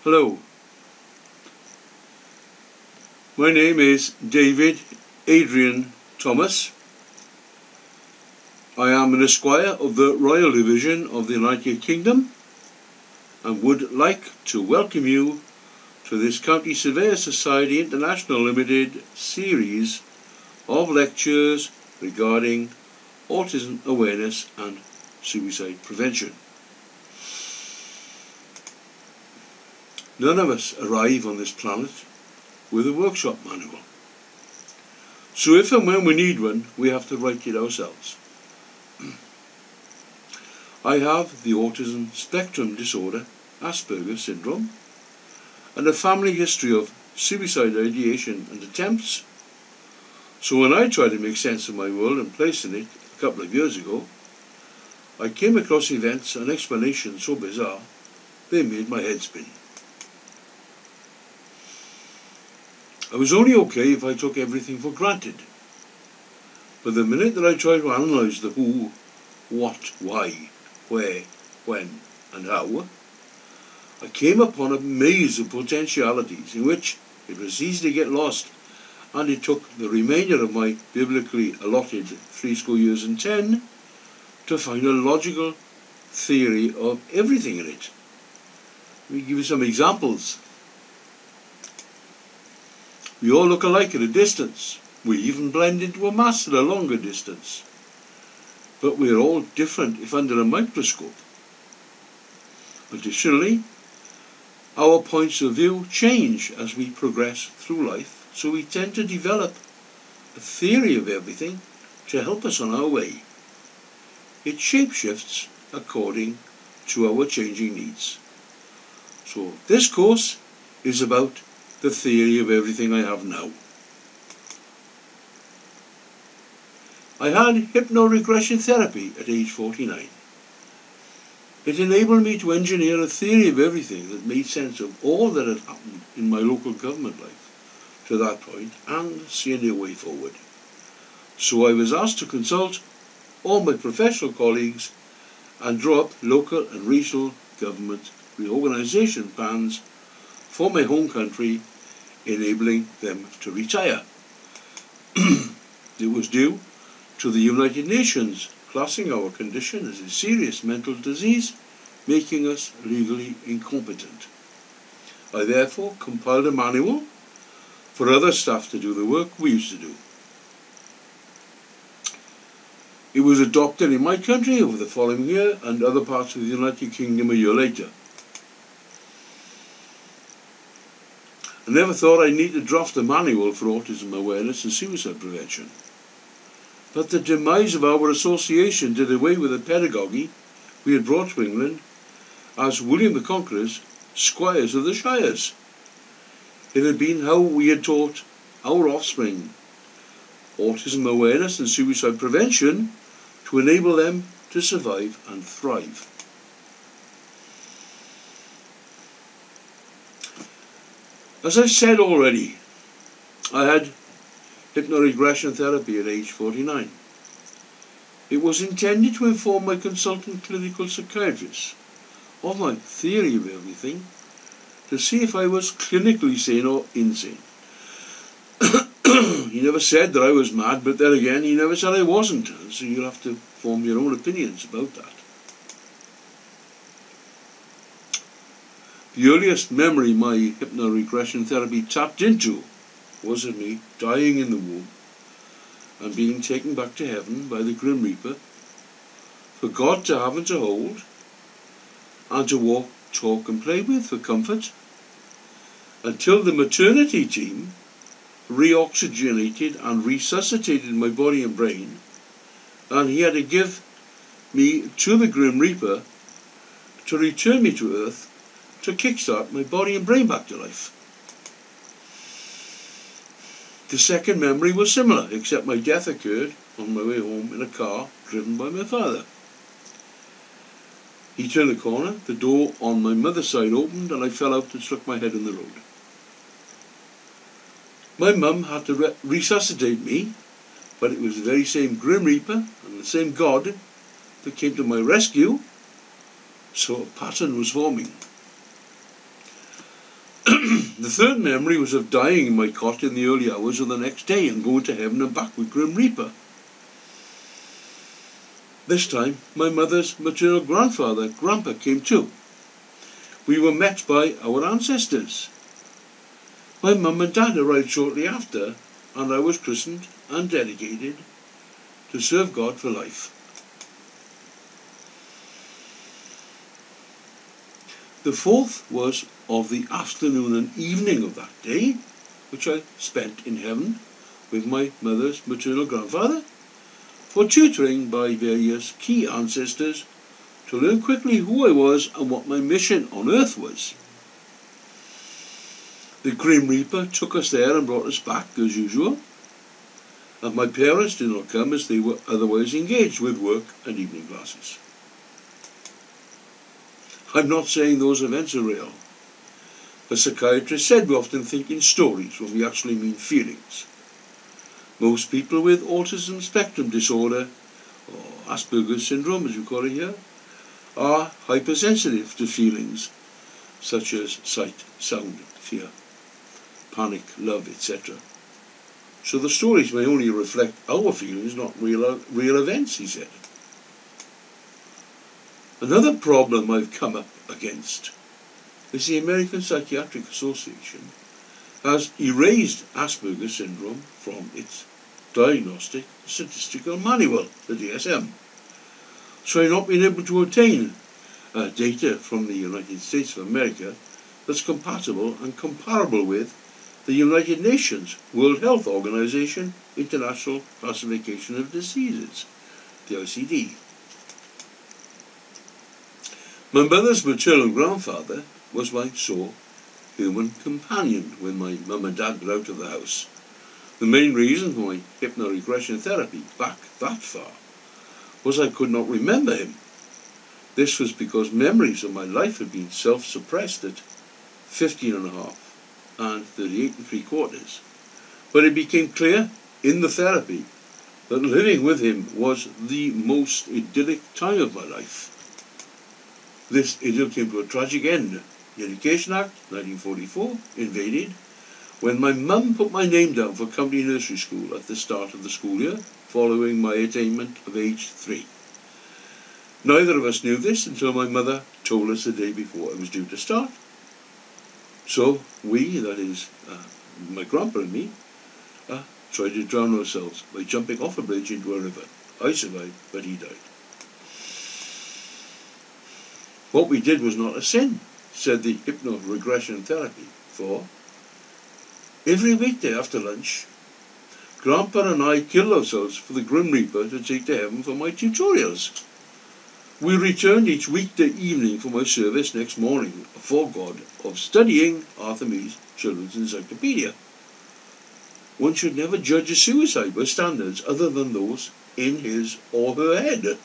Hello, my name is David Adrian Thomas. I am an Esquire of the Royal Division of the United Kingdom and would like to welcome you to this County Surveyor Society International Limited series of lectures regarding autism awareness and suicide prevention. None of us arrive on this planet with a workshop manual. So if and when we need one, we have to write it ourselves. I have the autism spectrum disorder, Asperger's syndrome, and a family history of suicide ideation and attempts. So when I tried to make sense of my world and place in it a couple of years ago, I came across events and explanations so bizarre they made my head spin. I was only okay if I took everything for granted. But the minute that I tried to analyse the who, what, why, where, when and how, I came upon a maze of potentialities in which it was easy to get lost, and it took the remainder of my biblically allotted 70 years and 10 to find a logical theory of everything in it. Let me give you some examples. We all look alike at a distance. We even blend into a mass at a longer distance. But we are all different if under a microscope. Additionally, our points of view change as we progress through life, so we tend to develop a theory of everything to help us on our way. It shapeshifts according to our changing needs. So this course is about the theory of everything I have now. I had hypnoregression therapy at age 49. It enabled me to engineer a theory of everything that made sense of all that had happened in my local government life to that point and seeing a way forward. So I was asked to consult all my professional colleagues and draw up local and regional government reorganisation plans for my home country, enabling them to retire. It was due to the United Nations classing our condition as a serious mental disease, making us legally incompetent. I therefore compiled a manual for other staff to do the work we used to do. It was adopted in my country over the following year and other parts of the United Kingdom a year later. I never thought I'd need to draft a manual for autism awareness and suicide prevention. But the demise of our association did away with the pedagogy we had brought to England as William the Conqueror's squires of the shires. It had been how we had taught our offspring autism awareness and suicide prevention to enable them to survive and thrive. As I've said already, I had hypnoregression therapy at age 49. It was intended to inform my consultant clinical psychiatrist of my theory of everything to see if I was clinically sane or insane. He never said that I was mad, but then again, he never said I wasn't, so you'll have to form your own opinions about that. The earliest memory my hypnoregression therapy tapped into was of me dying in the womb and being taken back to heaven by the Grim Reaper for God to have and to hold and to walk, talk and play with for comfort until the maternity team reoxygenated and resuscitated my body and brain, and he had to give me to the Grim Reaper to return me to Earth to kickstart my body and brain back to life. The second memory was similar, except my death occurred on my way home in a car driven by my father. He turned the corner, the door on my mother's side opened, and I fell out and struck my head in the road. My mum had to resuscitate me, but it was the very same Grim Reaper and the same God that came to my rescue, so a pattern was forming. The third memory was of dying in my cot in the early hours of the next day and going to heaven and back with Grim Reaper. This time, my mother's maternal grandfather, Grandpa, came too. We were met by our ancestors. My mum and dad arrived shortly after, and I was christened and dedicated to serve God for life. The fourth was of the afternoon and evening of that day, which I spent in heaven with my mother's maternal grandfather, for tutoring by various key ancestors to learn quickly who I was and what my mission on earth was. The Grim Reaper took us there and brought us back as usual, and my parents did not come as they were otherwise engaged with work and evening classes. I'm not saying those events are real. A psychiatrist said we often think in stories when we actually mean feelings. Most people with autism spectrum disorder, or Asperger's syndrome as we call it here, are hypersensitive to feelings such as sight, sound, fear, panic, love, etc. So the stories may only reflect our feelings, not real events, he said. Another problem I've come up against is the American Psychiatric Association has erased Asperger's syndrome from its Diagnostic Statistical Manual, the DSM. So I've not been able to obtain data from the United States of America that's compatible and comparable with the United Nations World Health Organization International Classification of Diseases, the ICD. My mother's maternal grandfather was my sole human companion when my mum and dad were out of the house. The main reason for my hypnoregression therapy back that far was I could not remember him. This was because memories of my life had been self-suppressed at 15 and a half and 38 3/4. But it became clear in the therapy that living with him was the most idyllic time of my life. This idyll came to a tragic end. The Education Act, 1944, invaded when my mum put my name down for company nursery school at the start of the school year, following my attainment of age 3. Neither of us knew this until my mother told us the day before I was due to start. So we, that is, my grandpa and me, tried to drown ourselves by jumping off a bridge into a river. I survived, but he died. What we did was not a sin, said the hypnoregression therapy, for every weekday after lunch, Grandpa and I killed ourselves for the Grim Reaper to take to heaven for my tutorials. We returned each weekday evening for my service next morning for God of studying Arthur Mee's Children's Encyclopedia. One should never judge a suicide by standards other than those in his or her head.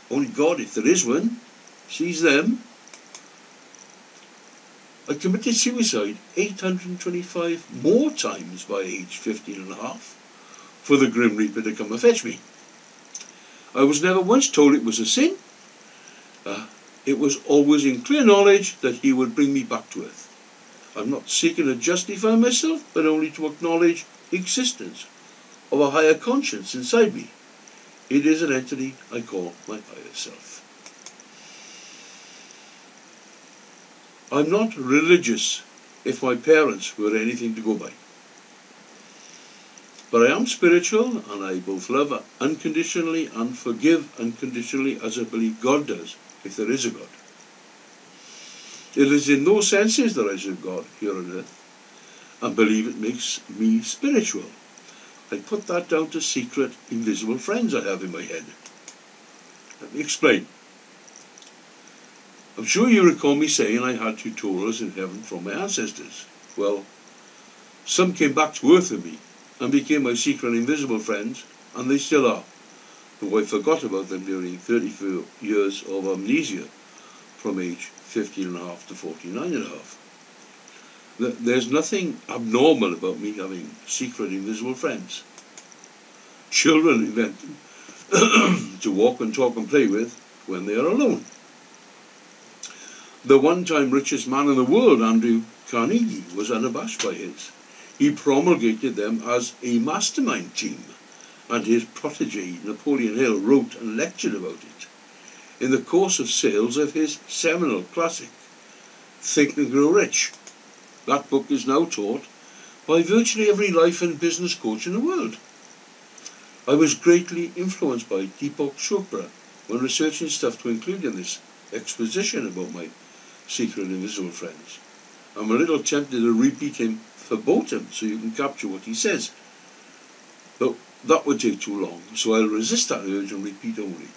Only God, if there is one, sees them. I committed suicide 825 more times by age 15 and a half for the Grim Reaper to come and fetch me. I was never once told it was a sin. It was always in clear knowledge that he would bring me back to earth. I'm not seeking to justify myself, but only to acknowledge the existence of a higher conscience inside me. It is an entity I call my higher self. I'm not religious if my parents were anything to go by. But I am spiritual, and I both love unconditionally and forgive unconditionally, as I believe God does, if there is a God. It is in those senses that I serve God here on earth, and believe it makes me spiritual. I put that down to secret, invisible friends I have in my head. Let me explain. I'm sure you recall me saying I had tutorials in heaven from my ancestors. Well, some came back to earth with me and became my secret invisible friends, and they still are, though I forgot about them during 34 years of amnesia from age 15 and a half to 49 and a half. There's nothing abnormal about me having secret invisible friends. Children invent them to walk and talk and play with when they are alone. The one-time richest man in the world, Andrew Carnegie, was unabashed by his. He promulgated them as a mastermind team, and his protege, Napoleon Hill, wrote and lectured about it in the course of sales of his seminal classic, Think and Grow Rich. That book is now taught by virtually every life and business coach in the world. I was greatly influenced by Deepak Chopra when researching stuff to include in this exposition about my secret invisible friends. I'm a little tempted to repeat him verbatim so you can capture what he says, but that would take too long, so I'll resist that urge and repeat only.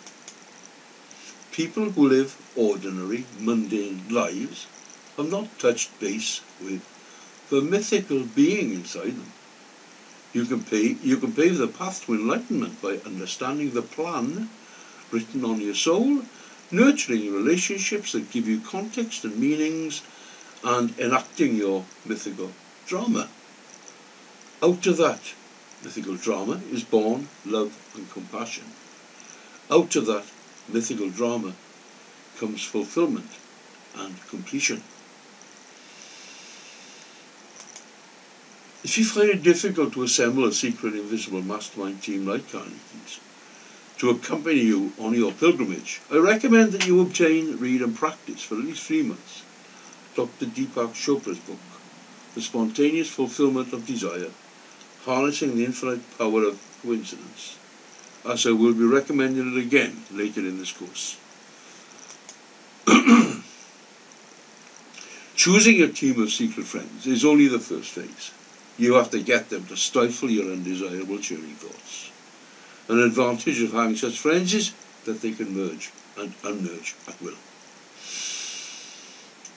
People who live ordinary, mundane lives have not touched base with the mythical being inside them. You can pave the path to enlightenment by understanding the plan written on your soul, nurturing relationships that give you context and meanings, and enacting your mythical drama. Out of that mythical drama is born love and compassion. Out of that mythical drama comes fulfillment and completion. If you find it difficult to assemble a secret invisible mastermind team like Carnegie's to accompany you on your pilgrimage, I recommend that you obtain, read and practice for at least 3 months Dr. Deepak Chopra's book, The Spontaneous Fulfillment of Desire, Harnessing the Infinite Power of Coincidence, as I will be recommending it again later in this course. Choosing your team of secret friends is only the first phase. You have to get them to stifle your undesirable churning thoughts. An advantage of having such friends is that they can merge and unmerge at will.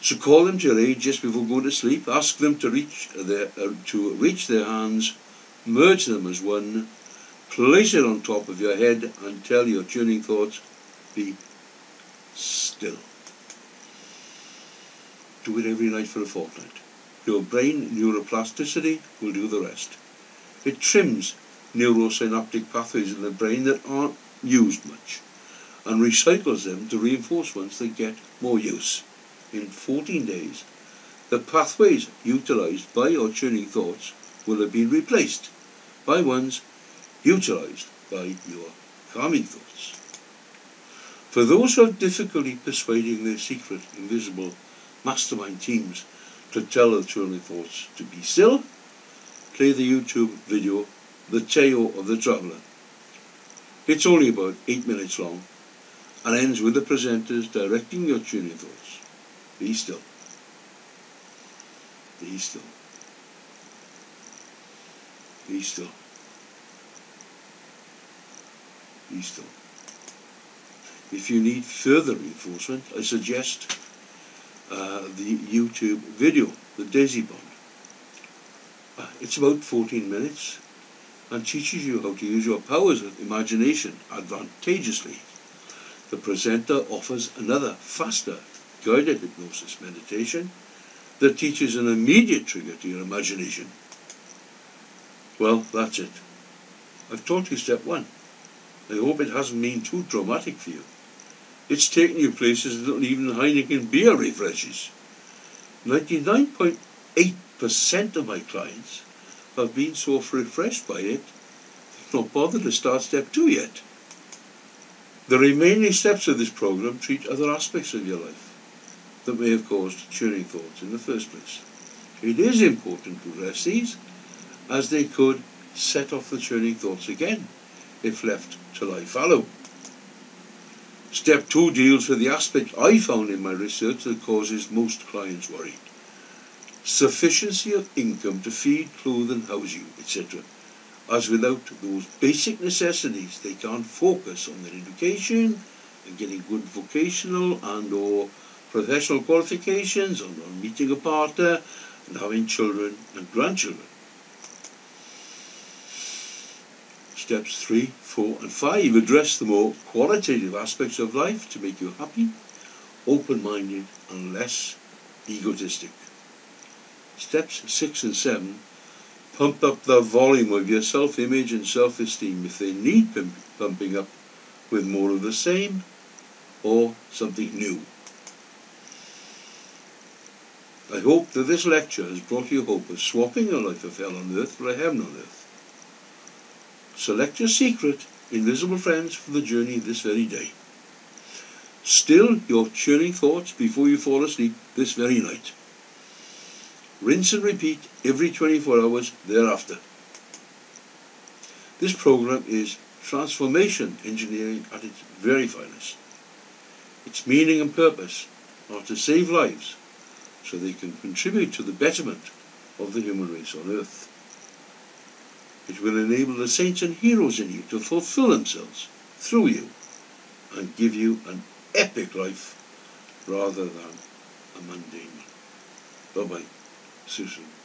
So call them to your aid just before going to sleep. Ask them to reach their hands, merge them as one, place it on top of your head and tell your churning thoughts, be still. Do it every night for a fortnight. Your brain neuroplasticity will do the rest. It trims neurosynaptic pathways in the brain that aren't used much and recycles them to reinforce ones that get more use. In 14 days, the pathways utilised by your churning thoughts will have been replaced by ones utilised by your calming thoughts. For those who have difficulty persuading their secret invisible mastermind teams to tell their churning thoughts to be still, play the YouTube video The Tale of the Traveller. It's only about 8 minutes long and ends with the presenters directing your churning thoughts. Be still. Be still. Be still. Be still. If you need further reinforcement, I suggest the YouTube video, The Daisy Bond. It's about 14 minutes and teaches you how to use your powers of imagination advantageously. The presenter offers another faster guided hypnosis meditation that teaches an immediate trigger to your imagination. Well, that's it. I've taught you step 1. I hope it hasn't been too traumatic for you. It's taken you places that even Heineken beer refreshes. 99.8% of my clients have been so refreshed by it, they've not bothered to start step 2 yet. The remaining steps of this program treat other aspects of your life that may have caused churning thoughts in the first place. It is important to address these, as they could set off the churning thoughts again if left to lie fallow. Step 2 deals with the aspect I found in my research that causes most clients worry. Sufficiency of income to feed, clothe and house you, etc. As without those basic necessities, they can't focus on their education and getting good vocational and or professional qualifications, on meeting a partner and having children and grandchildren. Steps 3, 4 and 5 address the more qualitative aspects of life to make you happy, open-minded and less egotistic. Steps 6 and 7 pump up the volume of your self-image and self-esteem if they need pumping up with more of the same or something new. I hope that this lecture has brought you hope of swapping a life of hell on earth for a heaven on earth. Select your secret, invisible friends, for the journey this very day. Still your churning thoughts before you fall asleep this very night. Rinse and repeat every 24 hours thereafter. This program is transformation engineering at its very finest. Its meaning and purpose are to save lives so they can contribute to the betterment of the human race on earth. It will enable the saints and heroes in you to fulfill themselves through you and give you an epic life rather than a mundane one. Bye-bye. See you soon.